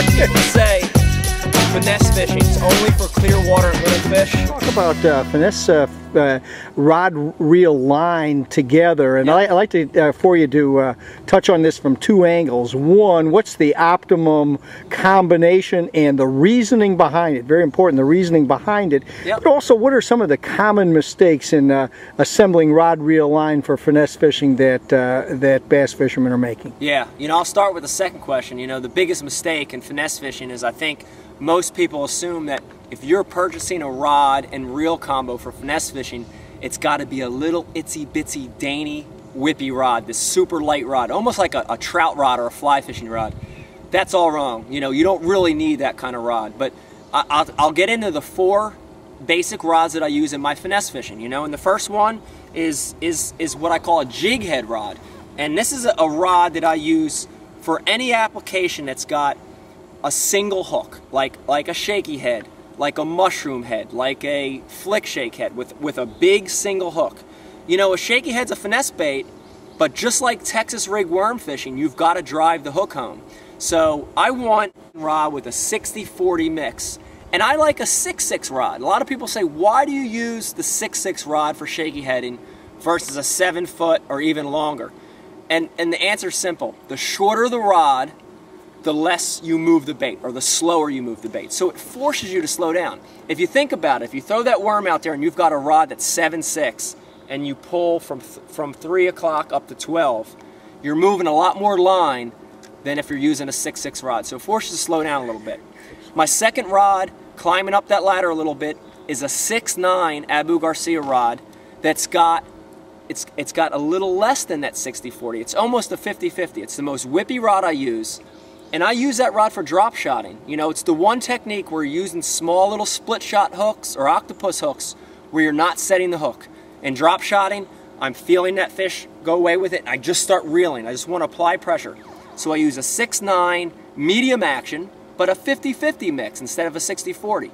lot of people say finesse fishing is only for clear water and little fish. Talk about finesse rod reel line together, and I'd like to for you to touch on this from two angles. One, what's the optimum combination and the reasoning behind it? Very important, the reasoning behind it. But also, what are some of the common mistakes in assembling rod reel line for finesse fishing that that bass fishermen are making? Yeah, you know, I'll start with the second question. You know, the biggest mistake in finesse fishing is I think most people assume that if you're purchasing a rod and reel combo for finesse fishing, it's got to be a little itsy bitsy dainty whippy rod, this super light rod, almost like a trout rod or a fly fishing rod. That's all wrong. You know, you don't really need that kind of rod. But I'll get into the 4 basic rods that I use in my finesse fishing. You know, and the first one is what I call a jig head rod, and this is a rod that I use for any application that's got a single hook, like a shaky head, like a mushroom head, like a flick shake head with a big single hook. You know, a shaky head's a finesse bait, but just like Texas rig worm fishing, you've got to drive the hook home. So I want a rod with a 60-40 mix, and I like a 6-6 rod. A lot of people say, why do you use the 6-6 rod for shaky heading versus a 7-foot or even longer? And the answer's simple. The shorter the rod, the less you move the bait, or the slower you move the bait. So it forces you to slow down. If you think about it, if you throw that worm out there and you've got a rod that's 7-6 and you pull from 3 o'clock up to 12, you're moving a lot more line than if you're using a 6-6 rod. So it forces you to slow down a little bit. My second rod, climbing up that ladder a little bit, is a 6-9 Abu Garcia rod that's got it's got a little less than that 60-40. It's almost a 50-50. It's the most whippy rod I use. And I use that rod for drop shotting. You know, it's the one technique where you're using small little split shot hooks or octopus hooks where you're not setting the hook. And drop shotting, I'm feeling that fish go away with it, and I just start reeling. I just want to apply pressure. So I use a 6-9 medium action, but a 50-50 mix instead of a 60-40.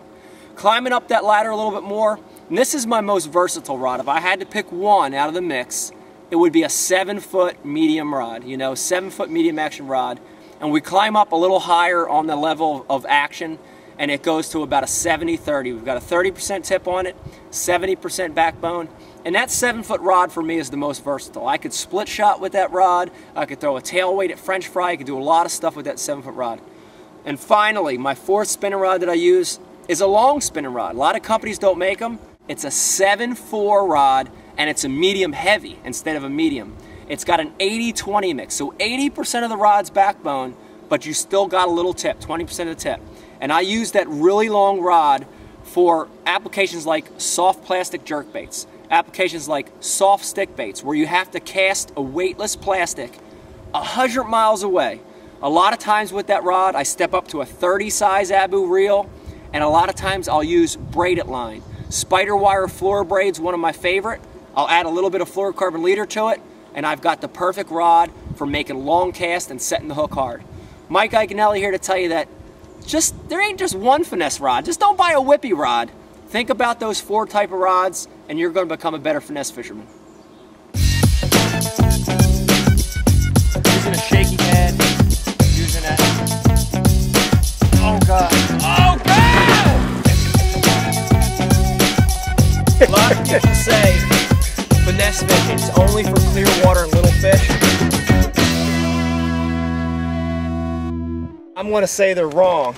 Climbing up that ladder a little bit more, and this is my most versatile rod. If I had to pick one out of the mix, it would be a 7-foot medium rod, you know, 7-foot medium action rod. And we climb up a little higher on the level of action, and it goes to about a 70-30. We've got a 30% tip on it, 70% backbone, and that 7-foot rod for me is the most versatile. I could split shot with that rod, I could throw a tail weight at French fry, I could do a lot of stuff with that 7-foot rod. And finally, my 4th spinning rod that I use is a long spinning rod. A lot of companies don't make them. It's a 7-4 rod, and it's a medium heavy instead of a medium. It's got an 80-20 mix, so 80% of the rod's backbone, but you still got a little tip, 20% of the tip. And I use that really long rod for applications like soft plastic jerk baits, applications like soft stick baits, where you have to cast a weightless plastic 100 miles away. A lot of times with that rod, I step up to a 30 size Abu reel, and a lot of times I'll use braided line. Spider wire fluoro braid's one of my favorite. I'll add a little bit of fluorocarbon leader to it, and I've got the perfect rod for making long casts and setting the hook hard. Mike Iaconelli here to tell you that there ain't just one finesse rod. Just don't buy a whippy rod. Think about those 4 type of rods, and you're going to become a better finesse fisherman. Using a shaky head, using a... Oh God. Oh God! A lot of people say finesse fishing is only for clear water and little fish. I'm going to say they're wrong.